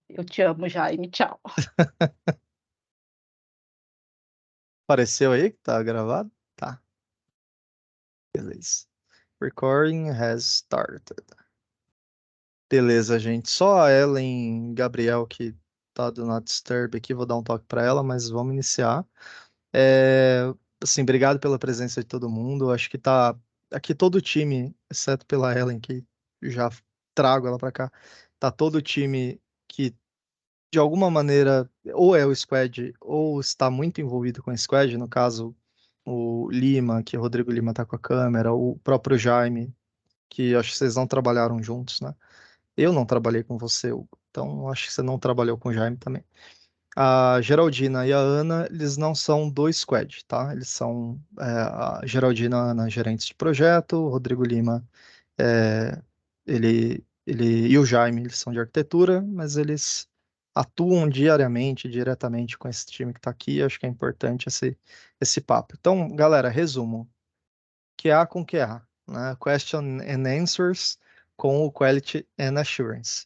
Eu te amo, Jaime. Tchau. Apareceu aí que tá gravado? Tá, beleza. Recording has started. Beleza, gente. Só a Ellen Gabriel que tá do Not Disturb aqui, vou dar um toque para ela, mas vamos iniciar. Assim, obrigado pela presença de todo mundo. Acho que tá aqui todo o time, exceto pela Ellen, que já trago ela para cá. Tá todo o time que de alguma maneira ou é o squad ou está muito envolvido com o squad, no caso o Lima, que o Rodrigo Lima tá com a câmera, o próprio Jaime, que acho que vocês não trabalharam juntos, né? Eu não trabalhei com você, Hugo. Então, acho que você não trabalhou com o Jaime também. A Geraldina e a Ana, eles não são do squad, tá? Eles são a Geraldina e a Ana, gerentes de projeto, o Rodrigo Lima, ele e o Jaime, eles são de arquitetura, mas eles atuam diariamente, diretamente com esse time que está aqui. Acho que é importante esse papo. Então, galera, resumo. QA com QA, né? Question and Answers com o Quality and Assurance.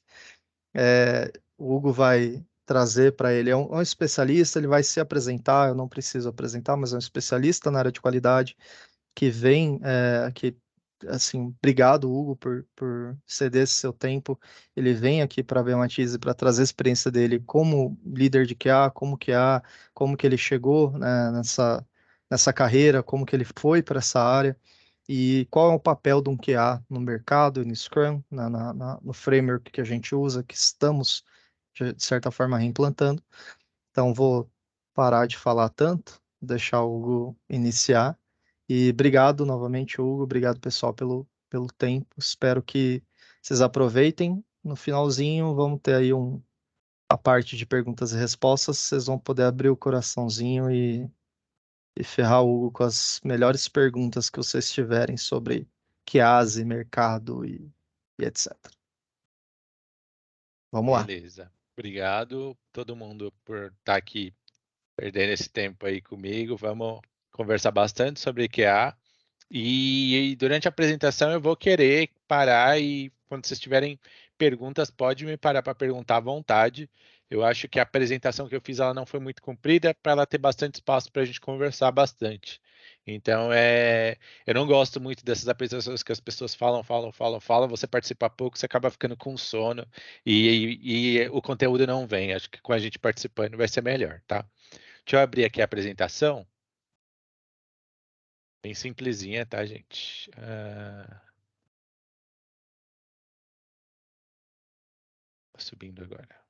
O Hugo vai trazer para ele, é um especialista, ele vai se apresentar, eu não preciso apresentar, mas é um especialista na área de qualidade que vem, assim, obrigado, Hugo, por ceder esse seu tempo. Ele vem aqui para a Matize para trazer a experiência dele como líder de QA, como que ele chegou, né, nessa carreira, como que ele foi para essa área e qual é o papel de um QA no mercado, no Scrum, no framework que a gente usa, que estamos, de certa forma, reimplantando. Então, vou parar de falar tanto, deixar o Hugo iniciar. E obrigado novamente, Hugo. Obrigado, pessoal, pelo tempo. Espero que vocês aproveitem. No finalzinho, vamos ter aí a parte de perguntas e respostas. Vocês vão poder abrir o coraçãozinho e ferrar o Hugo com as melhores perguntas que vocês tiverem sobre QASE, mercado e etc. Vamos lá. Beleza. Obrigado todo mundo por estar aqui perdendo esse tempo aí comigo. Vamos conversar bastante sobre QA. E durante a apresentação eu vou querer parar e quando vocês tiverem perguntas, pode me parar para perguntar à vontade. Eu acho que a apresentação que eu fiz ela não foi muito comprida para ela ter bastante espaço para a gente conversar bastante. Então, eu não gosto muito dessas apresentações que as pessoas falam, você participa pouco, você acaba ficando com sono e o conteúdo não vem. Acho que com a gente participando vai ser melhor, tá? Deixa eu abrir aqui a apresentação. Bem simplesinha, tá, gente? Subindo agora.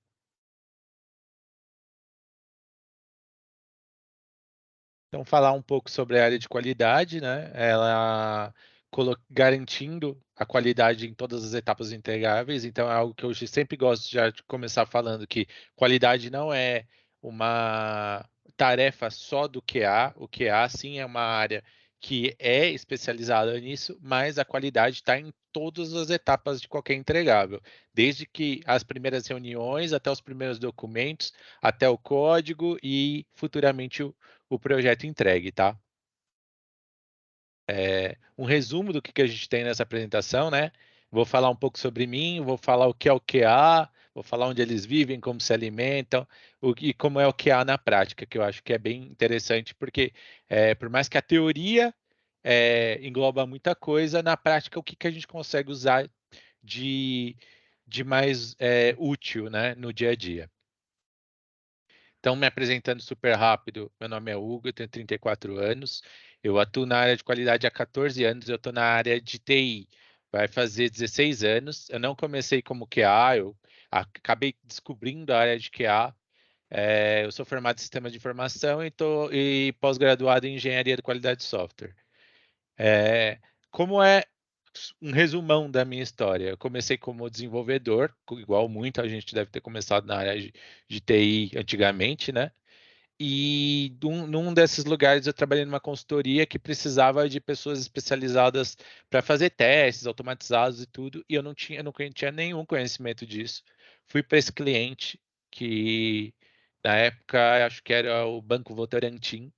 Então, falar um pouco sobre a área de qualidade, né? Ela garantindo a qualidade em todas as etapas entregáveis. Então, é algo que eu sempre gosto já de começar falando que qualidade não é uma tarefa só do QA. O QA, sim, é uma área que é especializada nisso, mas a qualidade está em todas as etapas de qualquer entregável, desde que as primeiras reuniões, até os primeiros documentos, até o código e futuramente o projeto entregue, tá? Um resumo do que a gente tem nessa apresentação, né? Vou falar um pouco sobre mim, vou falar o que é o QA, vou falar onde eles vivem, como se alimentam, e como é o QA na prática, que eu acho que é bem interessante, porque por mais que a teoria engloba muita coisa, na prática o que a gente consegue usar de mais útil, né, no dia a dia. Então, me apresentando super rápido, meu nome é Hugo, eu tenho 34 anos, eu atuo na área de qualidade há 14 anos, eu estou na área de TI, vai fazer 16 anos. Eu não comecei como QA, eu acabei descobrindo a área de QA. Eu sou formado em Sistema de Informação e pós-graduado em Engenharia de Qualidade de Software. Como é um resumão da minha história? Eu comecei como desenvolvedor, igual muita gente deve ter começado na área de TI antigamente, né? E num desses lugares eu trabalhei numa consultoria que precisava de pessoas especializadas para fazer testes automatizados e tudo, e eu não tinha nenhum conhecimento disso. Fui para esse cliente, que na época acho que era o Banco Votorantim,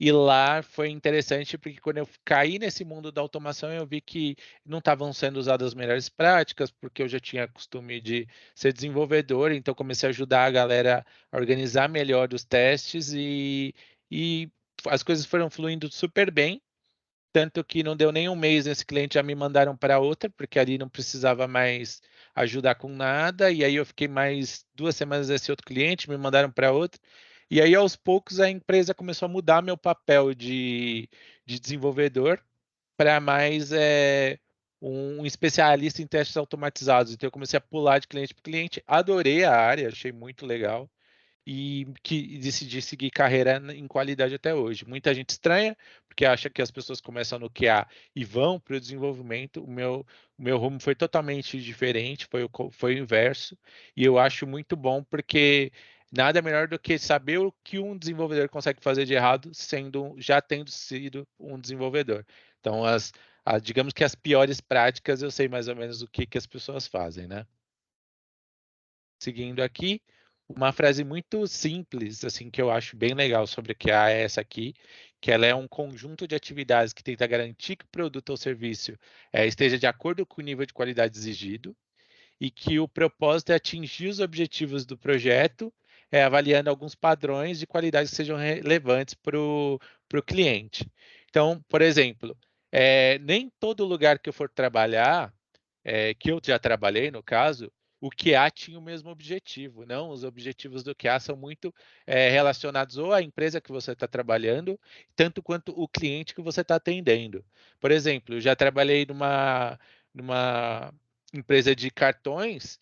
E lá foi interessante porque quando eu caí nesse mundo da automação, eu vi que não estavam sendo usadas as melhores práticas, porque eu já tinha costume de ser desenvolvedor, então comecei a ajudar a galera a organizar melhor os testes e as coisas foram fluindo super bem. Tanto que não deu nem um mês nesse cliente, já me mandaram para outra, porque ali não precisava mais ajudar com nada. E aí eu fiquei mais 2 semanas nesse outro cliente, me mandaram para outra. E aí, aos poucos, a empresa começou a mudar meu papel de desenvolvedor para mais um especialista em testes automatizados. Então, eu comecei a pular de cliente para cliente. Adorei a área, achei muito legal e que decidi seguir carreira em qualidade até hoje. Muita gente estranha, porque acha que as pessoas começam no QA e vão para o desenvolvimento. O meu rumo foi totalmente diferente, foi o inverso, e eu acho muito bom, porque nada melhor do que saber o que um desenvolvedor consegue fazer de errado, já tendo sido um desenvolvedor. Então, digamos que as piores práticas, eu sei mais ou menos o que as pessoas fazem, né? Seguindo aqui, uma frase muito simples, assim, que eu acho bem legal sobre o QA é essa aqui, que ela é um conjunto de atividades que tenta garantir que o produto ou serviço esteja de acordo com o nível de qualidade exigido e que o propósito é atingir os objetivos do projeto, avaliando alguns padrões de qualidade que sejam relevantes para o cliente. Então, por exemplo, nem todo lugar que eu for trabalhar, que eu já trabalhei, no caso, o QA tinha o mesmo objetivo. Não, os objetivos do QA são muito relacionados ou à empresa que você está trabalhando, tanto quanto o cliente que você está atendendo. Por exemplo, eu já trabalhei numa empresa de cartões,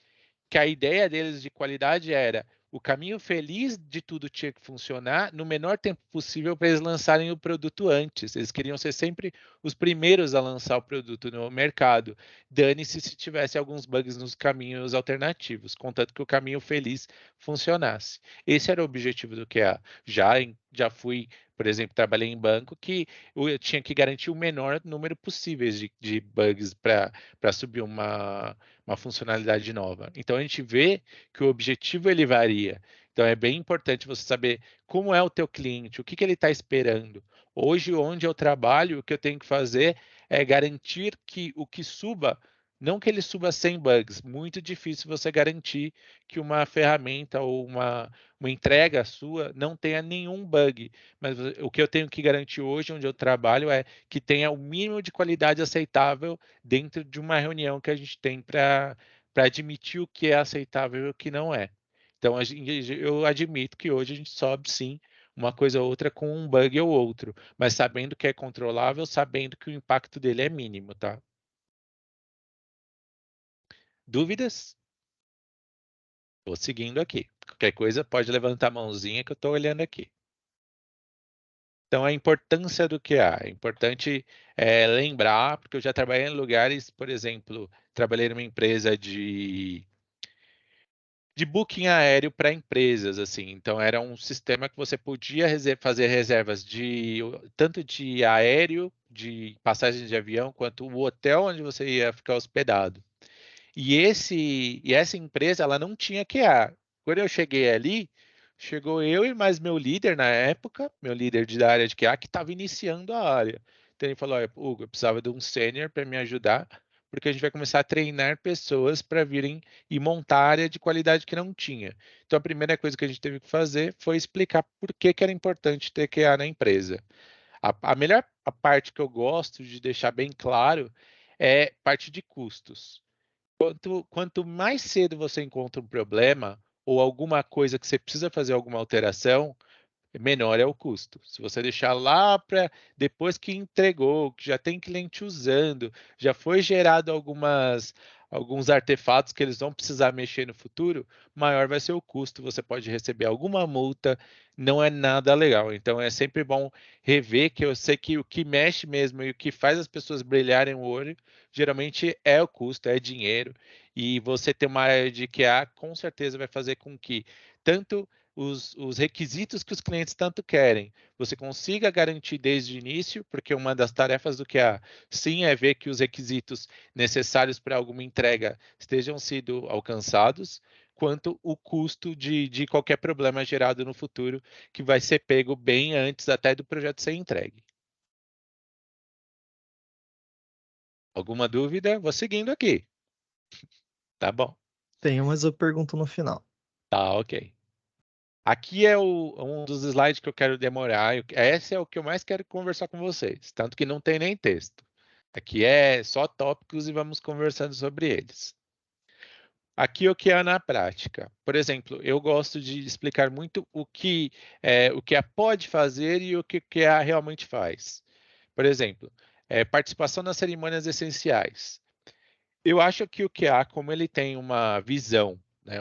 que a ideia deles de qualidade era o caminho feliz de tudo tinha que funcionar no menor tempo possível para eles lançarem o produto antes. Eles queriam ser sempre os primeiros a lançar o produto no mercado. Dane-se se tivesse alguns bugs nos caminhos alternativos, contanto que o caminho feliz funcionasse. Esse era o objetivo do QA. Já fui, por exemplo, trabalhei em banco que eu tinha que garantir o menor número possível de bugs para subir uma funcionalidade nova. Então a gente vê que o objetivo ele varia. Então é bem importante você saber como é o teu cliente, o que ele está esperando. Hoje, onde eu trabalho, o que eu tenho que fazer é garantir que o que suba, não que ele suba sem bugs. Muito difícil você garantir que uma ferramenta ou uma entrega sua não tenha nenhum bug. Mas o que eu tenho que garantir hoje, onde eu trabalho, é que tenha o mínimo de qualidade aceitável dentro de uma reunião que a gente tem para admitir o que é aceitável e o que não é. Então, eu admito que hoje a gente sobe sim uma coisa ou outra com um bug ou outro, mas sabendo que é controlável, sabendo que o impacto dele é mínimo, tá? Dúvidas? Vou seguindo aqui. Qualquer coisa pode levantar a mãozinha que eu estou olhando aqui. Então, a importância do QA. É importante lembrar, porque eu já trabalhei em lugares, por exemplo, trabalhei numa empresa de booking aéreo para empresas, assim. Então, era um sistema que você podia fazer reservas tanto de aéreo, de passagens de avião, quanto o hotel onde você ia ficar hospedado. E essa empresa, ela não tinha QA. Quando eu cheguei ali, chegou eu e mais meu líder na época, meu líder da área de QA, que estava iniciando a área. Então ele falou: olha, Hugo, eu precisava de um sênior para me ajudar, porque a gente vai começar a treinar pessoas para virem e montar a área de qualidade que não tinha. Então a primeira coisa que a gente teve que fazer foi explicar por que era importante ter QA na empresa. A melhor parte que eu gosto de deixar bem claro é parte de custos. Quanto mais cedo você encontra um problema ou alguma coisa que você precisa fazer alguma alteração, menor é o custo. Se você deixar lá para depois que entregou, que já tem cliente usando, já foi gerado alguns artefatos que eles vão precisar mexer no futuro, maior vai ser o custo. Você pode receber alguma multa, não é nada legal. Então é sempre bom rever, que eu sei que o que mexe mesmo e o que faz as pessoas brilharem o olho, geralmente é o custo, é dinheiro. E você ter uma área de QA, com certeza vai fazer com que tanto os requisitos que os clientes tanto querem, você consiga garantir desde o início, porque uma das tarefas do QA, sim, é ver que os requisitos necessários para alguma entrega estejam sendo alcançados, quanto o custo de qualquer problema gerado no futuro, que vai ser pego bem antes até do projeto ser entregue. Alguma dúvida? Vou seguindo aqui. Tá bom. Tenho, mas eu pergunto no final. Tá, ok. Aqui é um dos slides que eu quero demorar. Esse é o que eu mais quero conversar com vocês. Tanto que não tem nem texto. Aqui é só tópicos e vamos conversando sobre eles. Aqui o que é na prática. Por exemplo, eu gosto de explicar muito o que a pode fazer e o que a realmente faz. Por exemplo, participação nas cerimônias essenciais. Eu acho que o QA, como ele tem uma visão, né,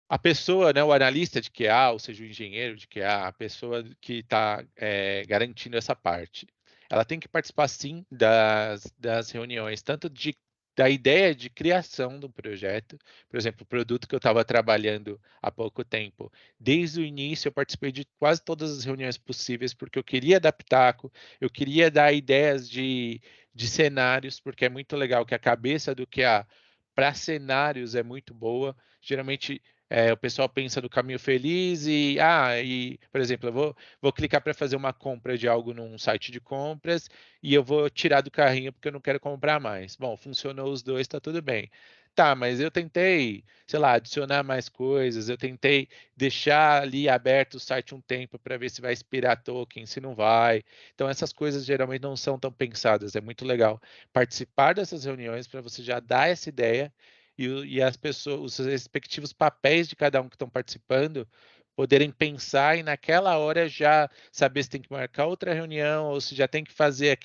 a pessoa, né, o analista de QA, ou seja, o engenheiro de QA, a pessoa que está garantindo essa parte, ela tem que participar sim das reuniões, tanto da ideia de criação do projeto, por exemplo, o produto que eu estava trabalhando há pouco tempo. Desde o início eu participei de quase todas as reuniões possíveis, porque eu queria adaptar, eu queria dar ideias de cenários, porque é muito legal que a cabeça do QA para cenários é muito boa. Geralmente o pessoal pensa no caminho feliz por exemplo, eu vou clicar para fazer uma compra de algo num site de compras e eu vou tirar do carrinho porque eu não quero comprar mais. Bom, funcionou os dois, está tudo bem. Tá, mas eu tentei, sei lá, adicionar mais coisas, eu tentei deixar ali aberto o site um tempo para ver se vai expirar token, se não vai. Então, essas coisas geralmente não são tão pensadas. É muito legal participar dessas reuniões para você já dar essa ideia e as pessoas, os respectivos papéis de cada um que estão participando, poderem pensar e naquela hora já saber se tem que marcar outra reunião ou se já tem que fazer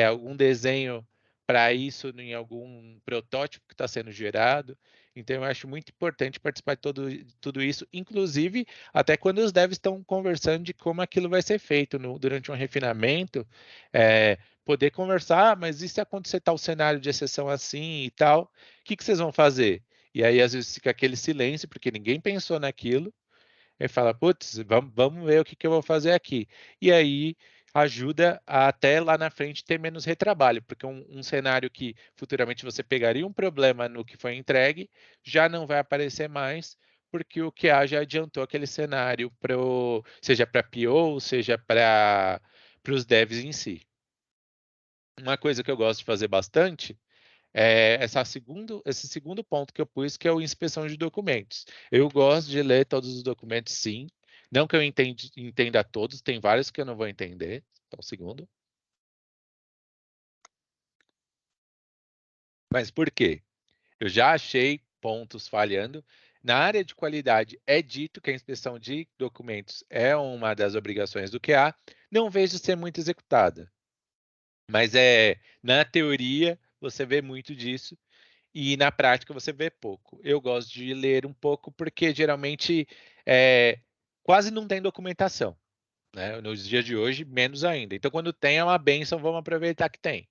algum desenho para isso em algum protótipo que está sendo gerado. Então, eu acho muito importante participar de tudo isso, inclusive até quando os devs estão conversando de como aquilo vai ser feito durante um refinamento, poder conversar, mas e se acontecer tal cenário de exceção assim e tal, o que vocês vão fazer? E aí, às vezes, fica aquele silêncio, porque ninguém pensou naquilo, e fala, putz, vamos ver o que eu vou fazer aqui. E aí ajuda a até lá na frente ter menos retrabalho, porque um cenário que futuramente você pegaria um problema no que foi entregue, já não vai aparecer mais, porque o QA já adiantou aquele cenário, seja para PO, seja para os devs em si. Uma coisa que eu gosto de fazer bastante esse segundo ponto que eu pus, que é a inspeção de documentos. Eu gosto de ler todos os documentos, sim. Não que eu entenda todos, tem vários que eu não vou entender. Então, segundo. Mas por quê? Eu já achei pontos falhando. Na área de qualidade, é dito que a inspeção de documentos é uma das obrigações do QA. Não vejo ser muito executada. Mas na teoria, você vê muito disso. E na prática você vê pouco. Eu gosto de ler um pouco porque geralmente quase não tem documentação, né? Nos dias de hoje, menos ainda. Então, quando tem, é uma bênção, vamos aproveitar que tem.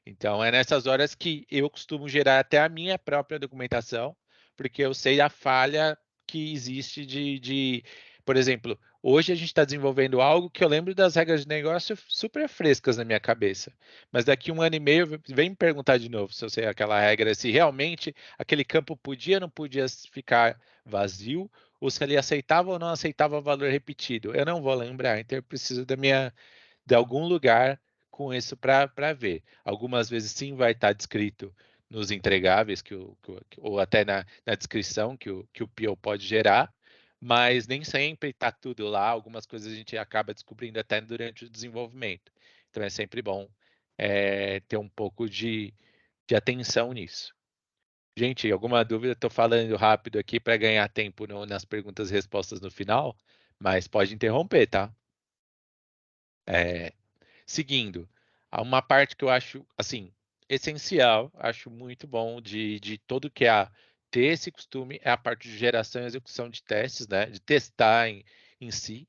Então, é nessas horas que eu costumo gerar até a minha própria documentação, porque eu sei a falha que existe por exemplo, hoje a gente está desenvolvendo algo que eu lembro das regras de negócio super frescas na minha cabeça, mas daqui um ano e meio vem me perguntar de novo se eu sei aquela regra, se realmente aquele campo podia ou não podia ficar vazio, ou se ele aceitava ou não aceitava o valor repetido. Eu não vou lembrar, então eu preciso de algum lugar com isso para ver. Algumas vezes sim vai estar descrito nos entregáveis ou até na descrição que o PO pode gerar, mas nem sempre está tudo lá. Algumas coisas a gente acaba descobrindo até durante o desenvolvimento. Então é sempre bom ter um pouco de atenção nisso. Gente, alguma dúvida? Estou falando rápido aqui para ganhar tempo nas perguntas e respostas no final, mas pode interromper, tá? Seguindo, há uma parte que eu acho, assim, essencial, acho muito bom de todo que ter esse costume é a parte de geração e execução de testes, né? De testar em si,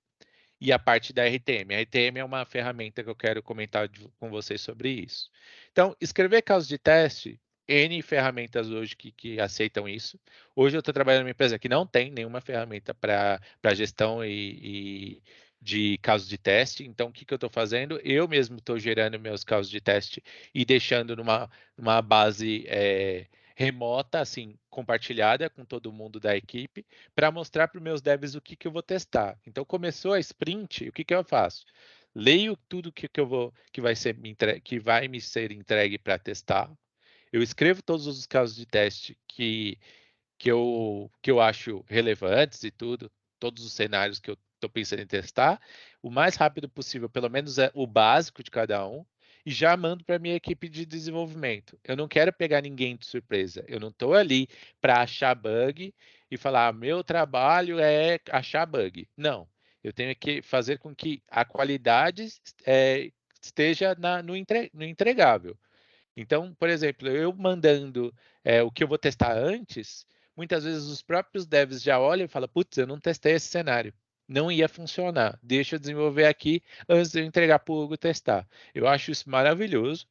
e a parte da RTM. A RTM é uma ferramenta que eu quero comentar com vocês sobre isso. Então, escrever casos de teste N ferramentas hoje que aceitam isso. Hoje eu estou trabalhando numa empresa que não tem nenhuma ferramenta para gestão e de casos de teste. Então, o que eu estou fazendo? Eu mesmo estou gerando meus casos de teste e deixando numa base remota, assim, compartilhada com todo mundo da equipe, para mostrar para os meus devs o que eu vou testar. Então, começou a sprint, o que eu faço? Leio tudo que vai me ser entregue para testar. Eu escrevo todos os casos de teste que eu acho relevantes e tudo, todos os cenários que eu estou pensando em testar, o mais rápido possível, pelo menos o básico de cada um, e já mando para a minha equipe de desenvolvimento. Eu não quero pegar ninguém de surpresa. Eu não estou ali para achar bug e falar, meu trabalho é achar bug. Não. Eu tenho que fazer com que a qualidade esteja no entregável. Então, por exemplo, eu mandando o que eu vou testar antes, muitas vezes os próprios devs já olham e falam, putz, eu não testei esse cenário. Não ia funcionar. Deixa eu desenvolver aqui antes de eu entregar para o Hugo testar. Eu acho isso maravilhoso,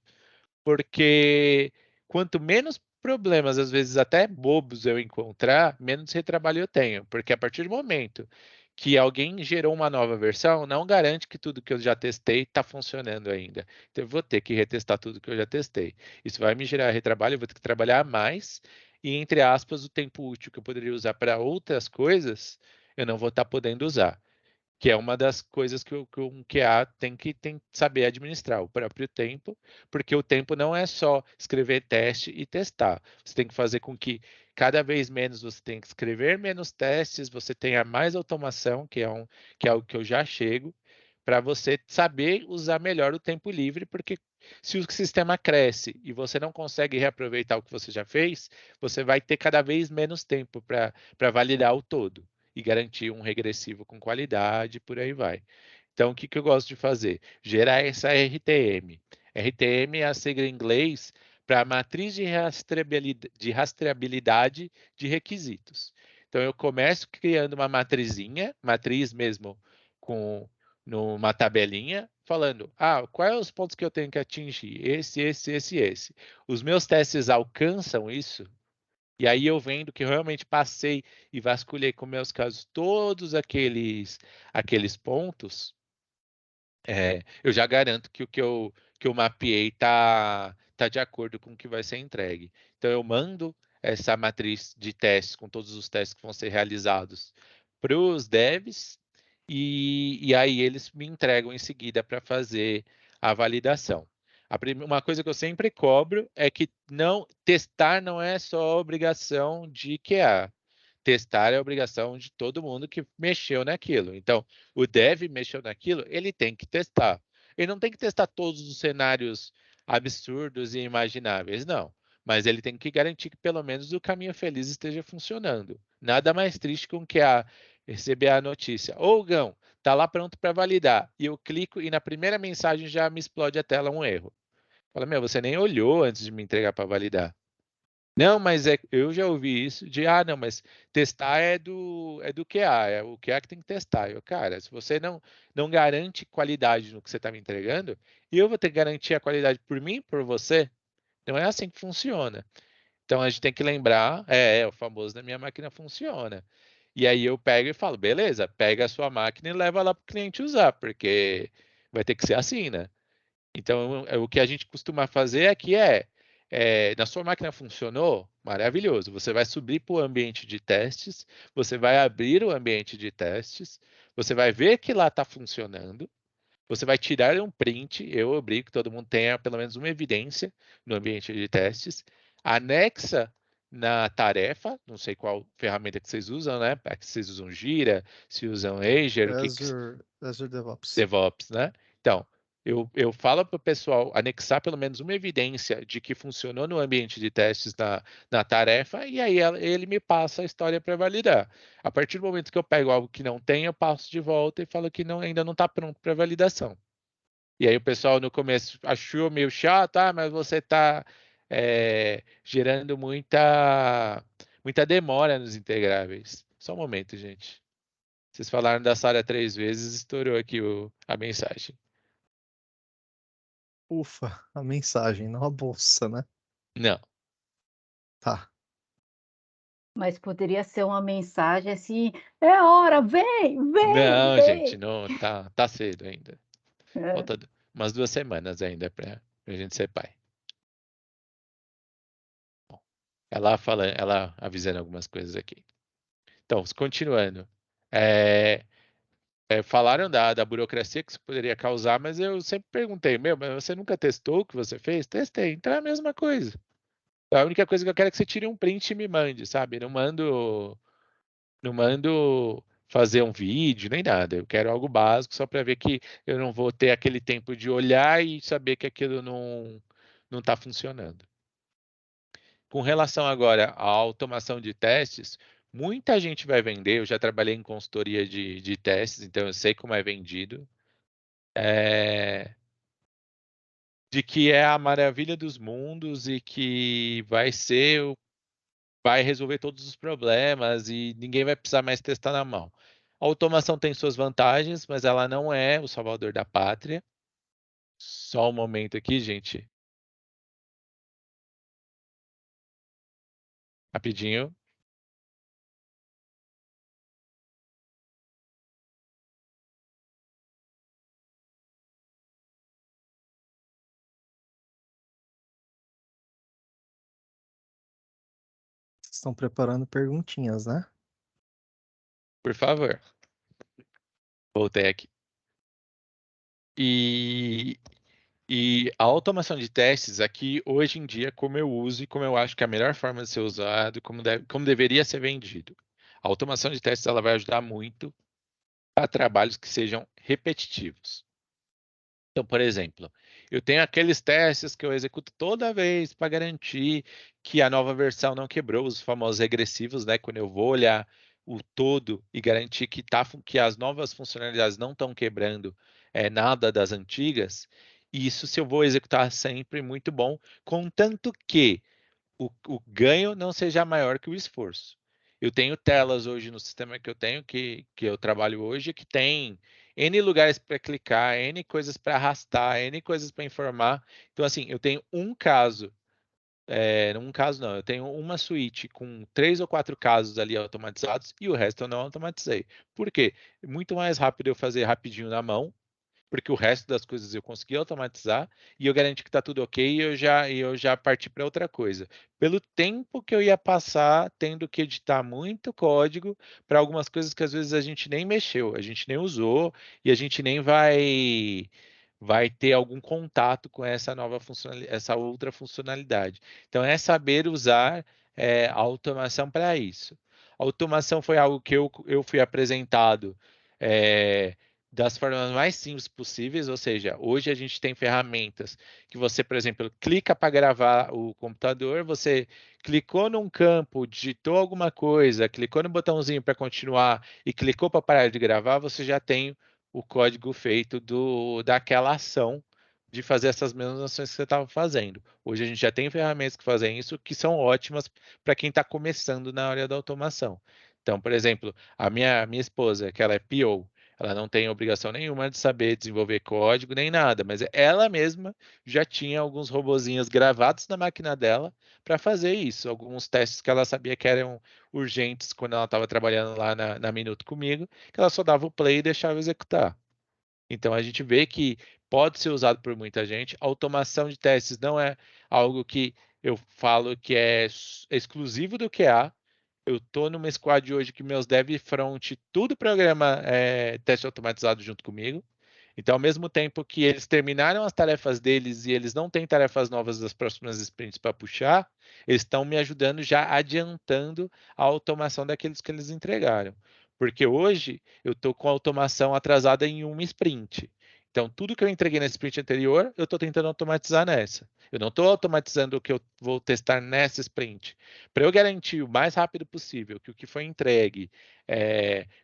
porque quanto menos problemas, às vezes até bobos eu encontrar, menos retrabalho eu tenho. Porque a partir do momento que alguém gerou uma nova versão, não garante que tudo que eu já testei está funcionando ainda. Então eu vou ter que retestar tudo que eu já testei. Isso vai me gerar retrabalho, eu vou ter que trabalhar mais e, entre aspas, o tempo útil que eu poderia usar para outras coisas, eu não vou estar podendo usar. Que é uma das coisas que um QA tem que saber administrar, o próprio tempo, porque o tempo não é só escrever teste e testar. Você tem que fazer com que cada vez menos você tenha que escrever menos testes, você tenha mais automação, que é algo que eu já chego, para você saber usar melhor o tempo livre, porque se o sistema cresce e você não consegue reaproveitar o que você já fez, você vai ter cada vez menos tempo para validar o todo e garantir um regressivo com qualidade, por aí vai. Então, o que eu gosto de fazer? Gerar essa RTM. RTM é a sigla em inglês para matriz de rastreabilidade de requisitos. Então, eu começo criando uma matriz mesmo com numa tabelinha, falando, quais são os pontos que eu tenho que atingir? Esse. Os meus testes alcançam isso? E aí eu vendo que eu realmente passei e vasculhei com meus casos todos aqueles pontos, eu já garanto que o que eu mapeei tá de acordo com o que vai ser entregue. Então eu mando essa matriz de testes com todos os testes que vão ser realizados para os devs e aí eles me entregam em seguida para fazer a validação. Uma coisa que eu sempre cobro é que testar não é só obrigação de QA. Testar é obrigação de todo mundo que mexeu naquilo. Então, o dev mexeu naquilo, ele tem que testar. Ele não tem que testar todos os cenários absurdos e imagináveis, não. Mas ele tem que garantir que pelo menos o caminho feliz esteja funcionando. Nada mais triste que receber a notícia. Ô, Gão, tá lá pronto para validar. E eu clico e na primeira mensagem já me explode a tela um erro. Fala, você nem olhou antes de me entregar para validar. Não, mas eu já ouvi isso de, não, mas testar é do QA, é o QA que tem que testar. Cara, se você não garante qualidade no que você está me entregando, eu vou ter que garantir a qualidade por mim, por você? Não é assim que funciona. Então a gente tem que lembrar, o famoso da minha máquina funciona. E aí eu pego e falo, beleza, pega a sua máquina e leva lá para o cliente usar, porque vai ter que ser assim, né? Então, o que a gente costuma fazer aqui na sua máquina funcionou? Maravilhoso. Você vai subir para o ambiente de testes, você vai abrir o ambiente de testes, você vai ver que lá está funcionando, você vai tirar um print, eu obrigo que todo mundo tenha pelo menos uma evidência no ambiente de testes, anexa na tarefa, não sei qual ferramenta que vocês usam, né? Se vocês usam Jira, se usam Azure, Azure DevOps. DevOps, né? Então, eu falo para o pessoal anexar pelo menos uma evidência de que funcionou no ambiente de testes na tarefa, e aí ele me passa a história para validar. A partir do momento que eu pego algo que não tem, eu passo de volta e falo que ainda não está pronto para validação. E aí o pessoal no começo achou meio chato, mas você está gerando muita demora nos integráveis. Só um momento, gente. Vocês falaram da Sara 3 vezes, estourou aqui a mensagem. Ufa, a mensagem, não a bolsa, né? Não. Tá. Mas poderia ser uma mensagem assim: "É hora, vem, vem, Não, gente, vem". não, tá cedo ainda. É. Falta umas 2 semanas ainda pra gente ser pai. Bom, ela avisando algumas coisas aqui. Então, continuando. Eh falaram da burocracia que isso poderia causar, mas eu sempre perguntei: "Meu, mas você nunca testou o que você fez?" "Testei", então é a mesma coisa. A única coisa que eu quero é que você tire um print e me mande, sabe, não mando fazer um vídeo nem nada, eu quero algo básico só para ver que eu não vou ter aquele tempo de olhar e saber que aquilo não está funcionando. Com relação agora à automação de testes, muita gente vai vender, eu já trabalhei em consultoria de testes, então eu sei como é vendido, eh, de que é a maravilha dos mundos e que vai resolver todos os problemas e ninguém vai precisar mais testar na mão. A automação tem suas vantagens, mas ela não é o salvador da pátria. Só um momento aqui, gente. Rapidinho. Vocês estão preparando perguntinhas, né? Por favor. Voltei aqui. E, e a automação de testes aqui, hoje em dia, como eu uso e como eu acho que é a melhor forma de ser usado, como deveria ser vendido. A automação de testes ela vai ajudar muito a trabalhos que sejam repetitivos. Então, por exemplo, eu tenho aqueles testes que eu executo toda vez para garantir que a nova versão não quebrou, os famosos regressivos, né? Quando eu vou olhar o todo e garantir que as novas funcionalidades não estão quebrando nada das antigas, isso se eu vou executar sempre, muito bom, contanto que o ganho não seja maior que o esforço. Eu tenho telas hoje no sistema que eu tenho, que eu trabalho hoje, que tem N lugares para clicar, N coisas para arrastar, N coisas para informar. Então, assim, eu tenho um caso não, eu tenho uma suíte com 3 ou 4 casos ali automatizados e o resto eu não automatizei. Por quê? Muito mais rápido eu fazer rapidinho na mão, porque o resto das coisas eu consegui automatizar e eu garanti que está tudo ok e eu já parti para outra coisa. Pelo tempo que eu ia passar tendo que editar muito código para algumas coisas que às vezes a gente nem mexeu, a gente nem usou e a gente nem vai ter algum contato com essa outra funcionalidade. Então é saber usar a automação para isso. A automação foi algo que eu fui apresentado das formas mais simples possíveis, ou seja, hoje a gente tem ferramentas que você, por exemplo, clica para gravar o computador, você clicou num campo, digitou alguma coisa, clicou no botãozinho para continuar e clicou para parar de gravar, você já tem o código feito daquela ação de fazer essas mesmas ações que você estava fazendo. Hoje a gente já tem ferramentas que fazem isso, que são ótimas para quem está começando na área da automação. Então, por exemplo, a minha esposa, que ela é PO, ela não tem obrigação nenhuma de saber desenvolver código nem nada, mas ela mesma já tinha alguns robozinhos gravados na máquina dela para fazer isso. Alguns testes que ela sabia que eram urgentes quando ela estava trabalhando lá na Minuto comigo, que ela só dava o play e deixava executar. Então a gente vê que pode ser usado por muita gente. Automação de testes não é algo que eu falo que é exclusivo do QA. Eu estou numa squad hoje que meus dev front tudo programa teste automatizado junto comigo. Então, ao mesmo tempo que eles terminaram as tarefas deles e eles não têm tarefas novas das próximas sprints para puxar, eles estão me ajudando já adiantando a automação daqueles que eles entregaram. Porque hoje eu estou com a automação atrasada em uma sprint. Então, tudo que eu entreguei na sprint anterior, eu estou tentando automatizar nessa. Eu não estou automatizando o que eu vou testar nessa sprint. Para eu garantir o mais rápido possível que o que foi entregue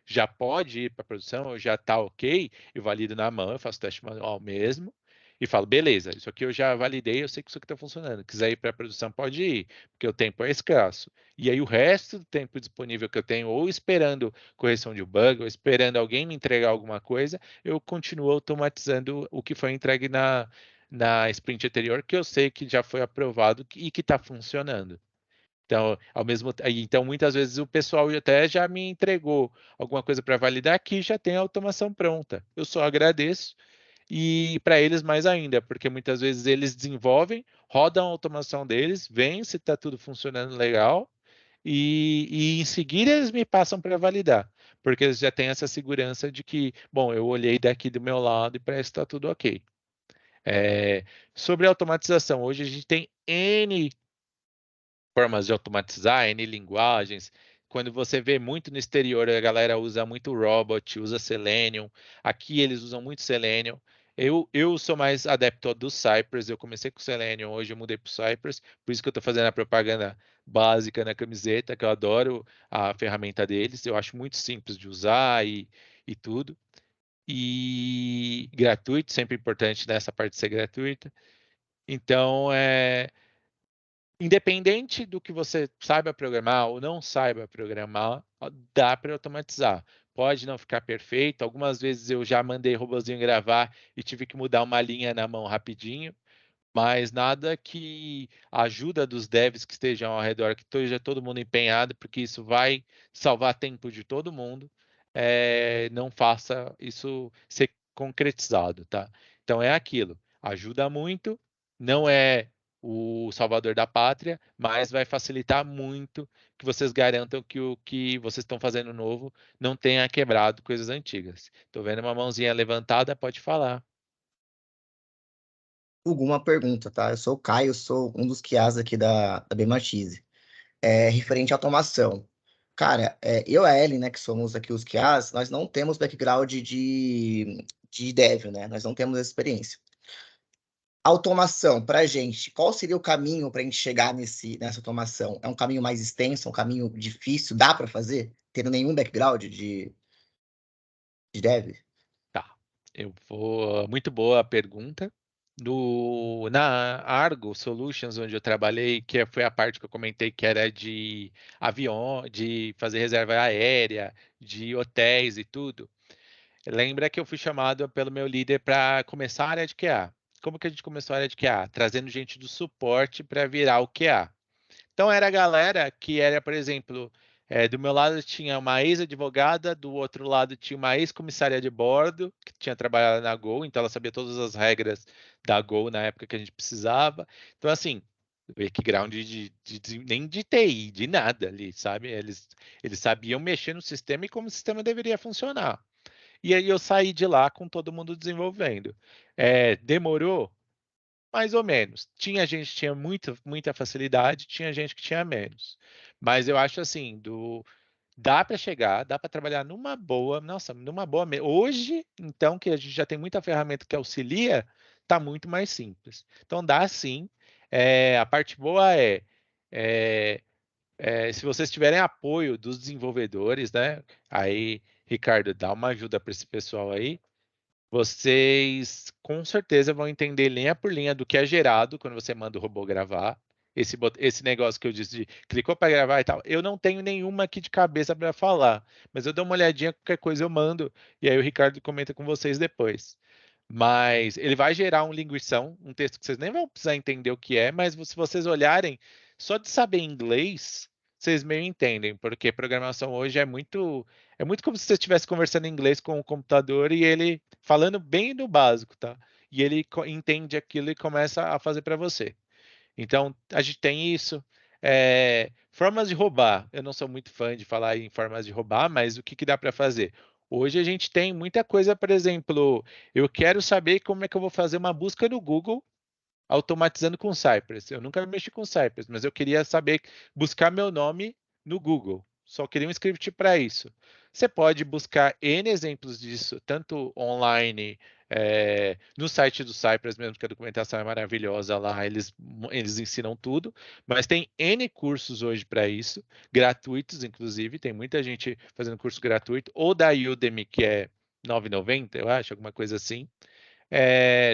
já pode ir para produção, ou já está ok, eu valido na mão, eu faço teste manual mesmo e falo, beleza, isso aqui eu já validei, eu sei que isso aqui está funcionando. Quiser ir para a produção, pode ir, porque o tempo é escasso. E aí o resto do tempo disponível que eu tenho, ou esperando correção de bug, ou esperando alguém me entregar alguma coisa, eu continuo automatizando o que foi entregue na sprint anterior, que eu sei que já foi aprovado e que está funcionando. Então, muitas vezes o pessoal até já me entregou alguma coisa para validar que já tem a automação pronta. Eu só agradeço e para eles mais ainda, porque muitas vezes eles desenvolvem, rodam a automação deles, veem se está tudo funcionando legal e em seguida eles me passam para validar, porque eles já têm essa segurança de que, bom, eu olhei daqui do meu lado e parece que está tudo ok. Sobre a automatização, hoje a gente tem N formas de automatizar, N linguagens. Quando você vê muito no exterior, a galera usa muito Robot, usa Selenium. Aqui eles usam muito Selenium. Eu sou mais adepto do Cypress. Eu comecei com Selenium, hoje eu mudei para o Cypress. Por isso que eu estou fazendo a propaganda básica na camiseta, que eu adoro a ferramenta deles. Eu acho muito simples de usar e tudo. E gratuito, sempre importante nessa parte de ser gratuita. Então, independente do que você saiba programar ou não saiba programar, dá para automatizar. Pode não ficar perfeito. Algumas vezes eu já mandei robozinho gravar e tive que mudar uma linha na mão rapidinho, mas nada que a ajuda dos devs que estejam ao redor, que esteja todo mundo empenhado, porque isso vai salvar tempo de todo mundo, não faça isso ser concretizado, tá? Então é aquilo, ajuda muito, não é o salvador da pátria, mas vai facilitar muito que vocês garantam que o que vocês estão fazendo novo não tenha quebrado coisas antigas. Estou vendo uma mãozinha levantada, pode falar. Hugo, uma pergunta, tá? Eu sou o Caio, sou um dos QAs aqui da Bematize. Referente à automação. Cara, eu e a Ellen, né, que somos aqui os QAs, nós não temos background de dev, né? Nós não temos essa experiência. Automação, para a gente, qual seria o caminho para a gente chegar nessa automação? É um caminho mais extenso, um caminho difícil? Dá para fazer? Tendo nenhum background de dev? Tá, muito boa a pergunta. Na Argo Solutions, onde eu trabalhei, que foi a parte que eu comentei que era de avião, de fazer reserva aérea, de hotéis e tudo. Lembra que eu fui chamado pelo meu líder para começar a área de QA. Como que a gente começou a área de QA? Trazendo gente do suporte para virar o QA. Então era a galera que era, por exemplo, do meu lado tinha uma ex-advogada, do outro lado tinha uma ex-comissária de bordo, que tinha trabalhado na Gol, então ela sabia todas as regras da Gol na época que a gente precisava. Então, assim, background nem de TI, de nada ali, sabe? Eles sabiam mexer no sistema e como o sistema deveria funcionar. E aí eu saí de lá com todo mundo desenvolvendo. Demorou? Mais ou menos. Tinha gente que tinha muita facilidade, tinha gente que tinha menos. Mas eu acho assim, dá para chegar, dá para trabalhar numa boa, nossa, numa boa. Hoje, então, que a gente já tem muita ferramenta que auxilia, está muito mais simples. Então dá sim. A parte boa é, se vocês tiverem apoio dos desenvolvedores, né? Aí, Ricardo, dá uma ajuda para esse pessoal aí. Vocês com certeza vão entender linha por linha do que é gerado quando você manda o robô gravar. Esse negócio que eu disse de clicou para gravar e tal, eu não tenho nenhuma aqui de cabeça para falar, mas eu dou uma olhadinha, qualquer coisa eu mando, e aí o Ricardo comenta com vocês depois. Mas ele vai gerar um linguição, um texto que vocês nem vão precisar entender o que é, mas se vocês olharem, só de saber inglês, vocês meio entendem, porque programação hoje é muito como se você estivesse conversando em inglês com o computador e ele falando bem do básico, tá? E ele entende aquilo e começa a fazer para você. Então, a gente tem isso. Formas de roubar. Eu não sou muito fã de falar em formas de roubar, mas o que dá para fazer? Hoje a gente tem muita coisa, por exemplo, eu quero saber como é que eu vou fazer uma busca no Google automatizando com Cypress. Eu nunca mexi com Cypress, mas eu queria saber buscar meu nome no Google. Só queria um script para isso. Você pode buscar N exemplos disso, tanto online, no site do Cypress mesmo, que a documentação é maravilhosa lá, eles ensinam tudo, mas tem N cursos hoje para isso, gratuitos, inclusive, tem muita gente fazendo curso gratuito, ou da Udemy, que é R$ 9,90, eu acho, alguma coisa assim.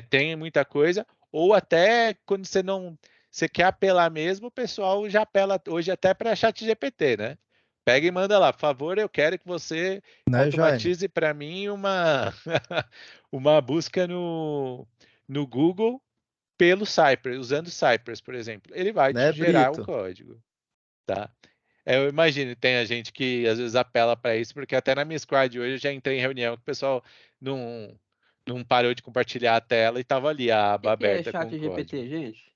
Tem muita coisa, ou até quando você quer apelar mesmo, o pessoal já apela hoje até para chat GPT, né? Pega e manda lá, por favor, eu quero que você Né, Jaime? automatize para mim uma, uma busca no Google pelo Cypress, usando Cypress, por exemplo. Ele vai te Né, gerar o Brito? código. tá? Eu imagino, tem a gente que às vezes apela para isso, porque até na minha squad hoje eu já entrei em reunião que o pessoal não parou de compartilhar a tela e estava ali a aba O que é aberta com chat o código. GPT, gente?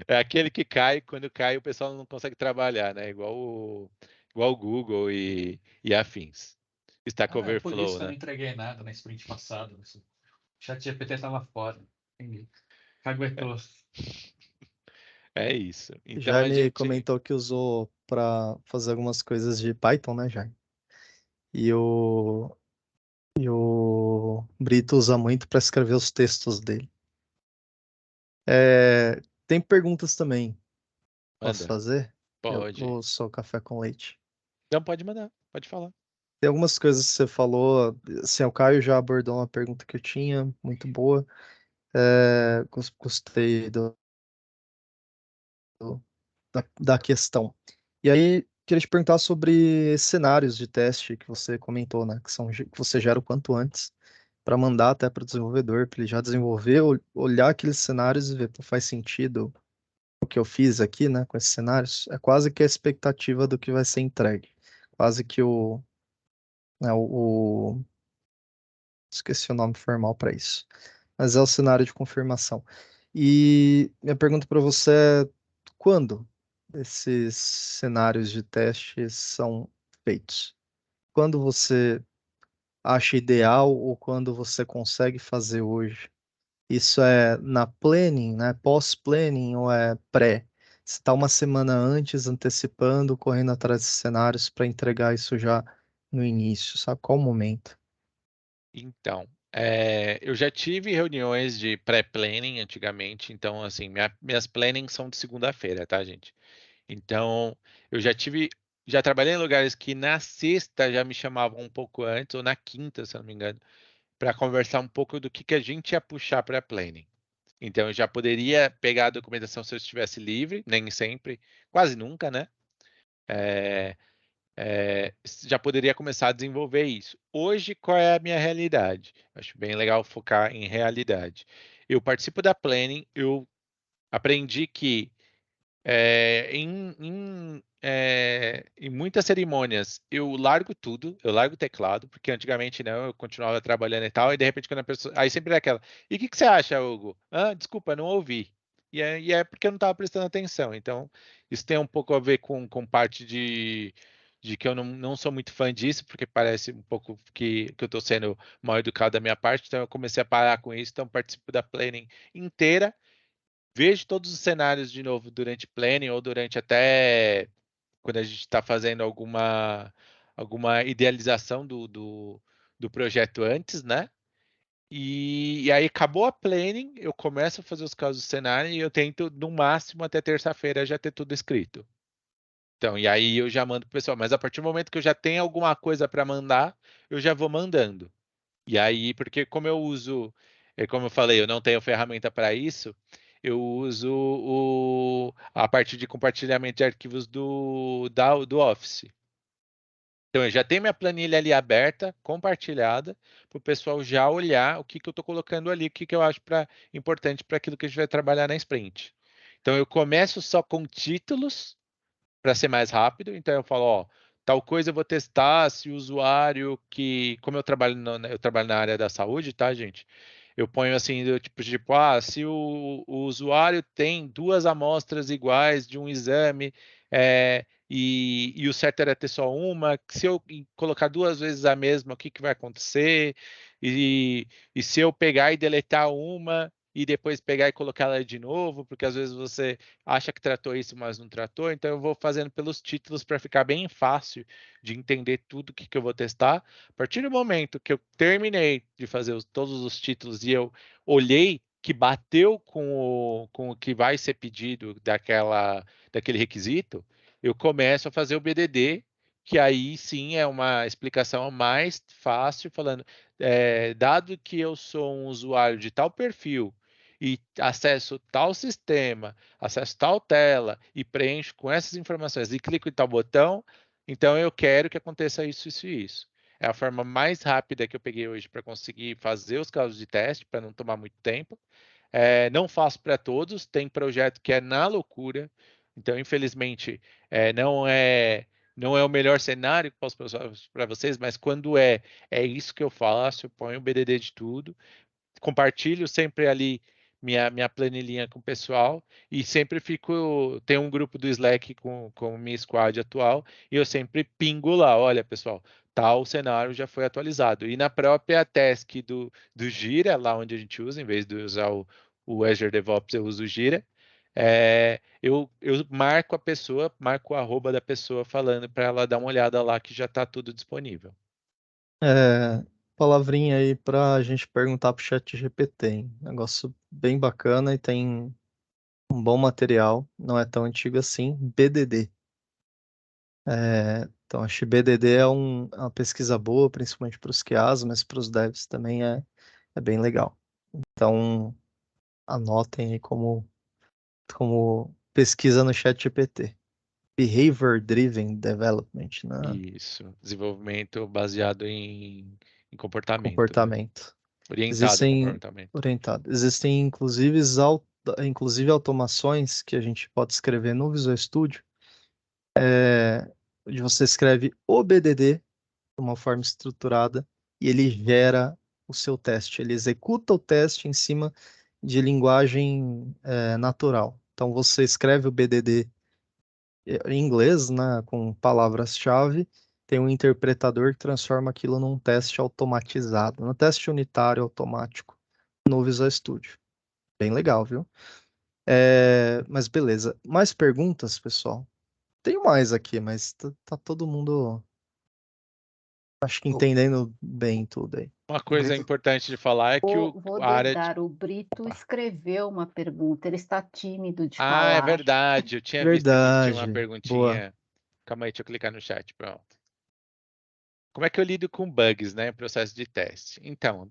É aquele que cai, quando cai o pessoal não consegue trabalhar, né? Igual o Google e afins. Stack Por isso Overflow, que eu não né? entreguei nada na sprint passada. O chat GPT tava fora. Entendi. Caguetou. É isso. Então a Jaime gente. comentou que usou para fazer algumas coisas de Python, né, Jaime? E o Brito usa muito para escrever os textos dele. Tem perguntas também. Posso Manda. fazer? Pode. O seu café com leite. Não, pode mandar, pode falar. Tem algumas coisas que você falou. Assim, o Caio já abordou uma pergunta que eu tinha, muito boa. Gostei da questão. E aí, queria te perguntar sobre cenários de teste que você comentou, né? Que você gera o quanto antes, para mandar até para o desenvolvedor, para ele já desenvolver, olhar aqueles cenários e ver se faz sentido o que eu fiz aqui, né, com esses cenários. É quase que a expectativa do que vai ser entregue. Quase que né, esqueci o nome formal para isso. Mas é o cenário de confirmação. E minha pergunta para você é: quando esses cenários de teste são feitos? Quando você acha ideal ou quando você consegue fazer hoje? Isso é na planning, né? Pós-planning ou é pré? Você está uma semana antes, antecipando, correndo atrás de cenários para entregar isso já no início, sabe? Qual o momento? Então, eu já tive reuniões de pré-planning antigamente, então, assim, minhas plannings são de segunda-feira, tá, gente? Então, eu já trabalhei em lugares que na sexta já me chamavam um pouco antes, ou na quinta, se eu não me engano, para conversar um pouco do que a gente ia puxar para planning. Então, eu já poderia pegar a documentação se eu estivesse livre, nem sempre, quase nunca, né? Já poderia começar a desenvolver isso. Hoje, qual é a minha realidade? Acho bem legal focar em realidade. Eu participo da planning, eu aprendi que em muitas cerimônias eu largo tudo, eu largo o teclado, porque antigamente não, eu continuava trabalhando e tal, e de repente quando a pessoa. Aí sempre é aquela. E o que você acha, Hugo? Ah, desculpa, não ouvi. E é porque eu não estava prestando atenção. Então, isso tem um pouco a ver com parte de que eu não sou muito fã disso, porque parece um pouco que eu estou sendo mal educado da minha parte, então eu comecei a parar com isso, então participo da planning inteira. Vejo todos os cenários de novo durante planning ou durante até quando a gente está fazendo alguma idealização do projeto antes, né? E aí acabou a planning, eu começo a fazer os casos do cenário e eu tento, no máximo, até terça-feira já ter tudo escrito. Então, e aí eu já mando pro pessoal. Mas a partir do momento que eu já tenho alguma coisa para mandar, eu já vou mandando. E aí, porque como eu uso, como eu falei, eu não tenho ferramenta para isso, eu uso a parte de compartilhamento de arquivos do Office. Então, eu já tenho minha planilha ali aberta, compartilhada, para o pessoal já olhar o que eu estou colocando ali, o que eu acho importante para aquilo que a gente vai trabalhar na sprint. Então, eu começo só com títulos, para ser mais rápido. Então eu falo, ó, tal coisa eu vou testar se o usuário como eu trabalho eu trabalho na área da saúde, tá, gente? Eu ponho assim, do tipo, se o usuário tem duas amostras iguais de um exame, e o certo era ter só uma, se eu colocar duas vezes a mesma, o que vai acontecer? E se eu pegar e deletar uma e depois pegar e colocar ela de novo, porque às vezes você acha que tratou isso, mas não tratou, então eu vou fazendo pelos títulos para ficar bem fácil de entender tudo que eu vou testar. A partir do momento que eu terminei de fazer todos os títulos e eu olhei que bateu com o que vai ser pedido daquele requisito, eu começo a fazer o BDD, que aí sim é uma explicação mais fácil, falando, dado que eu sou um usuário de tal perfil, e acesso tal sistema, acesso tal tela e preencho com essas informações e clico em tal botão, então eu quero que aconteça isso, isso e isso. É a forma mais rápida que eu peguei hoje para conseguir fazer os casos de teste, para não tomar muito tempo. Não faço para todos, tem projeto que é na loucura, então infelizmente não é o melhor cenário que posso passar para vocês, mas quando é isso que eu faço, eu ponho o BDD de tudo, compartilho sempre ali minha planilhinha com o pessoal e sempre tem um grupo do Slack com minha squad atual e eu sempre pingo lá, olha pessoal, tal cenário já foi atualizado. E na própria task do Gira, lá onde a gente usa, em vez de usar o Azure DevOps, eu uso o Gira. Eu marco a pessoa, marco o arroba da pessoa falando para ela dar uma olhada lá que já está tudo disponível. Palavrinha aí pra gente perguntar pro chat GPT, hein? Negócio bem bacana e tem um bom material, não é tão antigo assim, BDD. Então, acho que BDD é uma pesquisa boa, principalmente para os QAs, mas para os devs também é bem legal. Então, anotem aí como pesquisa no chat GPT. Behavior Driven Development, né? Isso, desenvolvimento baseado em comportamento, né? Comportamento. Orientado ao comportamento. Existem inclusive automações que a gente pode escrever no Visual Studio, onde você escreve o BDD de uma forma estruturada e ele gera o seu teste. Ele executa o teste em cima de linguagem natural. Então você escreve o BDD em inglês, né, com palavras-chave, tem um interpretador que transforma aquilo num teste automatizado, num teste unitário automático no Visual Studio. Bem legal, viu? Mas beleza. Mais perguntas, pessoal? Tenho mais aqui, mas tá todo mundo, acho que O, entendendo bem tudo aí. Uma o coisa Brito, importante de falar é que Vou a área de... dedar, o Brito escreveu uma pergunta, ele está tímido de Ah, é falar. verdade. Eu tinha visto aqui que tinha uma Verdade. Boa. perguntinha. Calma aí, deixa eu clicar no chat. Pronto. Como é que eu lido com bugs, né, em processo de teste? Então,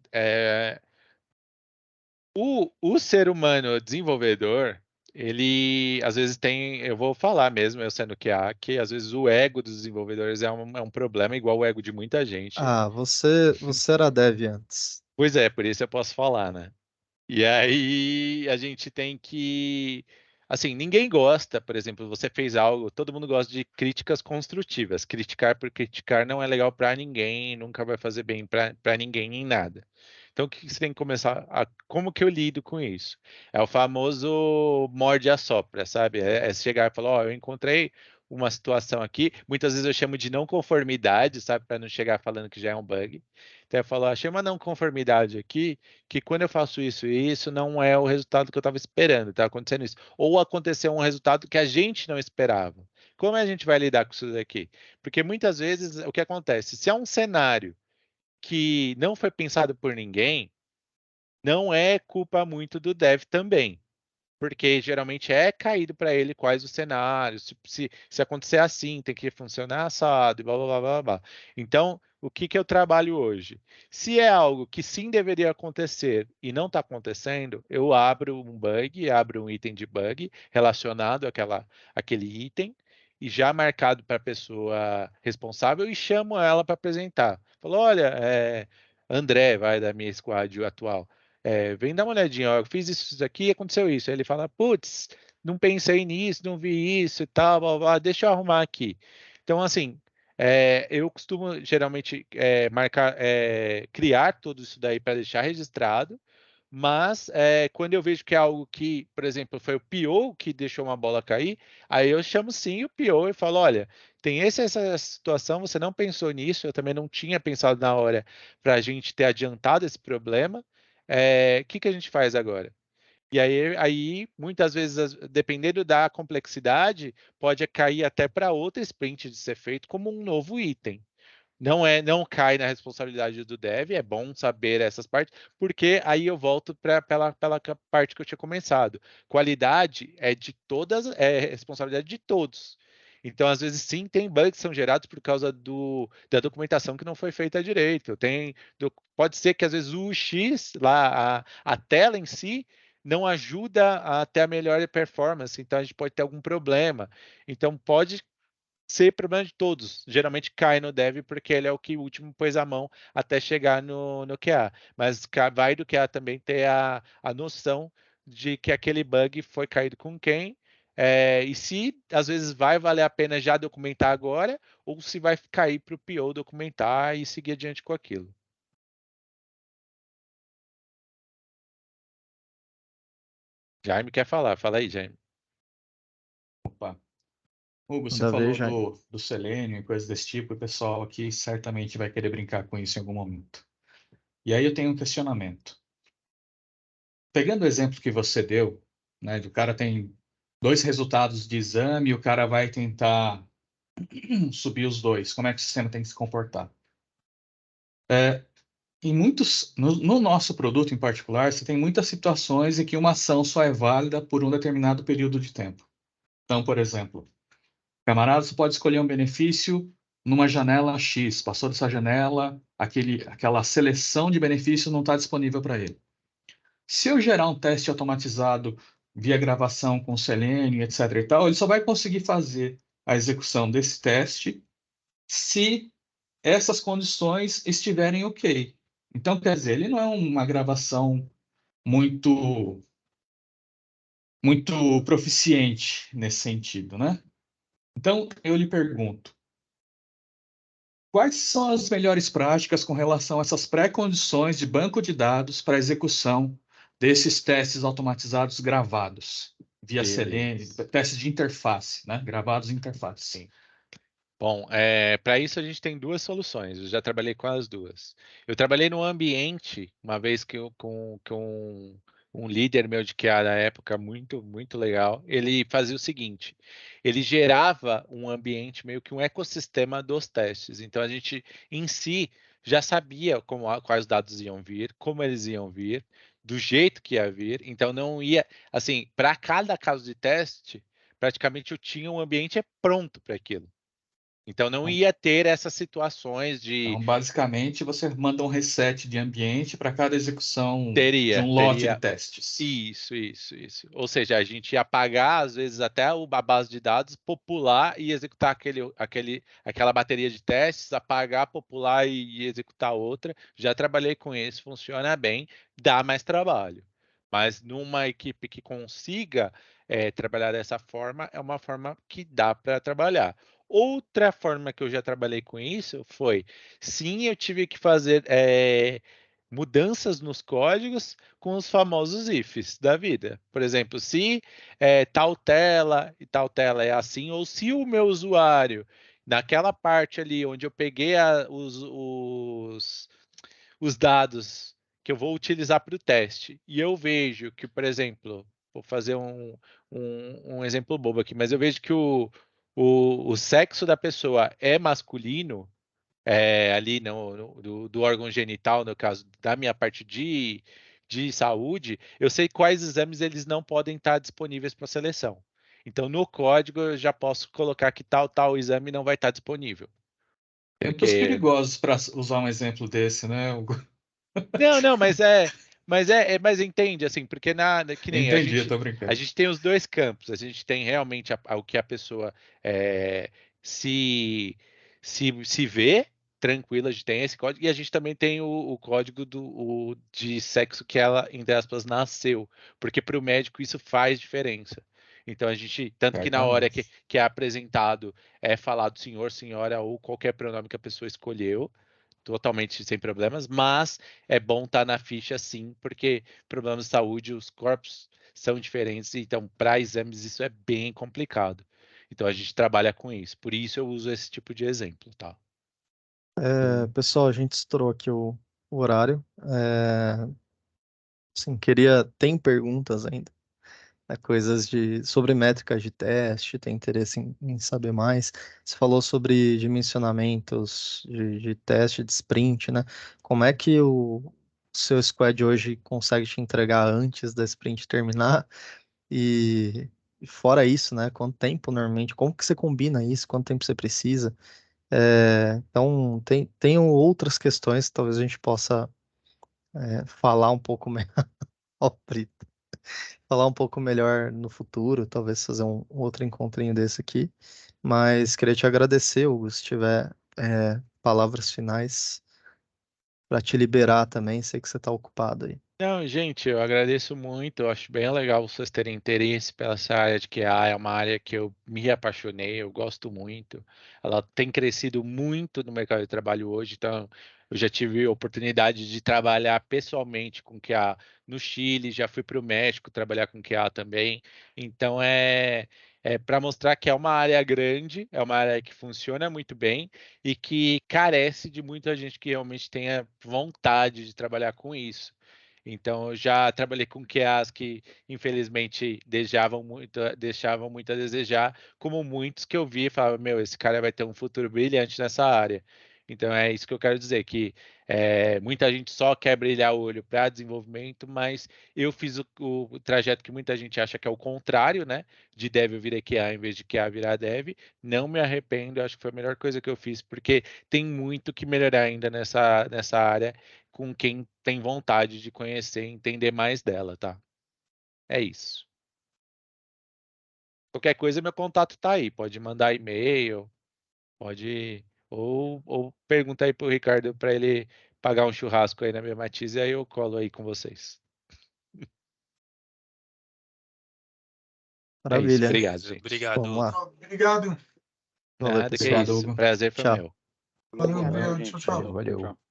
o ser humano desenvolvedor, ele às vezes eu vou falar mesmo, eu sendo que às vezes o ego dos desenvolvedores é um problema, igual o ego de muita gente. Ah, você era dev antes. Pois é, por isso eu posso falar, né? E aí a gente tem que. Assim, ninguém gosta, por exemplo, você fez algo, todo mundo gosta de críticas construtivas. Criticar por criticar não é legal para ninguém, nunca vai fazer bem para ninguém em nada. Então, o que você tem que começar a. Como que eu lido com isso? É o famoso morde a sopra, sabe? É chegar e falar: Ó, eu encontrei uma situação aqui. Muitas vezes eu chamo de não conformidade, sabe? Para não chegar falando que já é um bug. Então, eu falo: achei uma não conformidade aqui que quando eu faço isso e isso não é o resultado que eu estava esperando, está acontecendo isso. Ou aconteceu um resultado que a gente não esperava. Como a gente vai lidar com isso daqui? Porque muitas vezes o que acontece? Se é um cenário que não foi pensado por ninguém, não é culpa muito do dev também. Porque geralmente é caído para ele quais os cenários, se acontecer assim, tem que funcionar assado, e blá blá blá blá blá. Então, o que eu trabalho hoje? Se é algo que sim deveria acontecer e não está acontecendo, eu abro um bug, abro um item de bug relacionado àquele item e já marcado para a pessoa responsável e chamo ela para apresentar. Falo, olha, André, vai da minha squad atual. Vem dar uma olhadinha, ó, eu fiz isso aqui e aconteceu isso. Aí ele fala, putz, não pensei nisso, não vi isso e tal, blá, blá, deixa eu arrumar aqui. Então, assim, eu costumo geralmente criar tudo isso daí para deixar registrado, mas quando eu vejo que é algo que, por exemplo, foi o PO que deixou uma bola cair, aí eu chamo sim o PO e falo, olha, tem essa situação, você não pensou nisso, eu também não tinha pensado na hora para a gente ter adiantado esse problema, que a gente faz agora? E aí, muitas vezes, dependendo da complexidade, pode cair até para outra sprint de ser feito como um novo item. Não cai na responsabilidade do dev, é bom saber essas partes, porque aí eu volto para pela parte que eu tinha começado. Qualidade é de todas, é responsabilidade de todos. Então, às vezes, sim, tem bugs que são gerados por causa da documentação que não foi feita direito. Pode ser que, às vezes, o UX, lá, a tela em si, não ajuda a ter a melhor performance. Então, a gente pode ter algum problema. Então, pode ser problema de todos. Geralmente cai no dev porque ele é o que último pôs a mão até chegar no QA. Mas vai do QA também ter a noção de que aquele bug foi caído com quem, e se às vezes vai valer a pena já documentar agora, ou se vai cair para o PO documentar e seguir adiante com aquilo. Jaime quer falar, fala aí, Jaime. Opa. Hugo, você Manda ver, falou Jaime. do Selenium e coisas desse tipo, e o pessoal aqui certamente vai querer brincar com isso em algum momento. E aí eu tenho um questionamento. Pegando o exemplo que você deu, né, do cara tem 2 resultados de exame e o cara vai tentar subir os 2, como é que o sistema tem que se comportar? No nosso produto em particular, você tem muitas situações em que uma ação só é válida por um determinado período de tempo. Então, por exemplo, camarada, você pode escolher um benefício numa janela X. Passou dessa janela, aquela seleção de benefícios não está disponível para ele. Se eu gerar um teste automatizado via gravação com Selenium, etc. e tal, ele só vai conseguir fazer a execução desse teste se essas condições estiverem ok. Então, quer dizer, ele não é uma gravação muito, muito proficiente nesse sentido, né? Então, eu lhe pergunto, quais são as melhores práticas com relação a essas pré-condições de banco de dados para execução desses testes automatizados gravados via Selenium, Beleza. testes de interface, né? Gravados em interface. Sim. Bom, para isso a gente tem 2 soluções. Eu já trabalhei com as 2. Eu trabalhei num ambiente, uma vez com um líder meu de QA da época, muito, muito legal. Ele fazia o seguinte: ele gerava um ambiente, meio que um ecossistema dos testes. Então a gente, em si, já sabia quais dados iam vir, como eles iam vir, do jeito que ia vir. Então não ia, assim, para cada caso de teste, praticamente eu tinha um ambiente pronto para aquilo. Então não ia ter essas situações de Então, basicamente, você manda um reset de ambiente para cada execução de um lote de teria testes. isso. Ou seja, a gente ia apagar às vezes até a base de dados, popular e executar aquela bateria de testes, apagar, popular e executar outra. Já trabalhei com isso, funciona bem, dá mais trabalho. Mas numa equipe que consiga trabalhar dessa forma, é uma forma que dá para trabalhar. Outra forma que eu já trabalhei com isso foi, sim, eu tive que fazer mudanças nos códigos com os famosos ifs da vida. Por exemplo, se tal tela e tal tela é assim, ou se o meu usuário, naquela parte ali onde eu peguei os dados que eu vou utilizar para o teste, e eu vejo que, por exemplo, vou fazer um exemplo bobo aqui, mas eu vejo que o sexo da pessoa é masculino, ali do órgão genital, no caso da minha parte de saúde, eu sei quais exames eles não podem estar disponíveis para seleção. Então, no código, eu já posso colocar que tal exame não vai estar disponível. Tempos Porque perigosos para usar um exemplo desse, né, Hugo? Não, mas entende, assim, porque que nem Entendi, eu tô a brincando. gente tem os 2 campos, a gente tem realmente o que a pessoa se, se vê tranquila, a gente tem esse código, e a gente também tem o código de sexo que ela, entre aspas, nasceu, porque para o médico isso faz diferença. Então a gente, tanto que na hora Certamente. que é apresentado, é falado senhor, senhora ou qualquer pronome que a pessoa escolheu, totalmente sem problemas, mas é bom estar na ficha sim, porque problemas de saúde, os corpos são diferentes, então para exames isso é bem complicado. Então a gente trabalha com isso, por isso eu uso esse tipo de exemplo, tá? Pessoal, a gente estourou aqui o horário. Assim, tem perguntas ainda, né, coisas sobre métricas de teste, tem interesse em saber mais. Você falou sobre dimensionamentos de teste, de sprint, né? Como é que o seu squad hoje consegue te entregar antes da sprint terminar? E fora isso, né? Quanto tempo normalmente? Como que você combina isso? Quanto tempo você precisa? Então, tem outras questões que talvez a gente possa falar um pouco melhor. Ó, Brito. Falar um pouco melhor no futuro, talvez fazer um outro encontrinho desse aqui. Mas queria te agradecer, Hugo, se tiver palavras finais. para te liberar também. Sei que você está ocupado aí. Não, gente, eu agradeço muito. Eu acho bem legal vocês terem interesse pela essa área de QA. É uma área que eu me apaixonei, eu gosto muito. Ela tem crescido muito no mercado de trabalho hoje, então eu já tive a oportunidade de trabalhar pessoalmente com QA no Chile, já fui para o México trabalhar com QA também. Então é para mostrar que é uma área grande, é uma área que funciona muito bem e que carece de muita gente que realmente tenha vontade de trabalhar com isso. Então, eu já trabalhei com QAs que, infelizmente, deixavam muito a desejar, como muitos que eu vi e falavam, meu, esse cara vai ter um futuro brilhante nessa área. Então, é isso que eu quero dizer, que muita gente só quer brilhar o olho para desenvolvimento, mas eu fiz o trajeto que muita gente acha que é o contrário, né? De dev virar QA em vez de QA virar dev. Não me arrependo, acho que foi a melhor coisa que eu fiz, porque tem muito que melhorar ainda nessa área com quem tem vontade de conhecer e entender mais dela, tá? É isso. Qualquer coisa, meu contato tá aí. Pode mandar e-mail, pode. Ou pergunta aí pro Ricardo para ele pagar um churrasco aí na minha Matiz e aí eu colo aí com vocês. É isso. Maravilha. Obrigado, gente. Obrigado. Vamos lá. Obrigado. Valeu, Nada que é pessoal. isso. Hugo. Prazer foi Tchau. meu. Valeu, Obrigado, obrigado. gente. Tchau, tchau. Valeu. Tchau.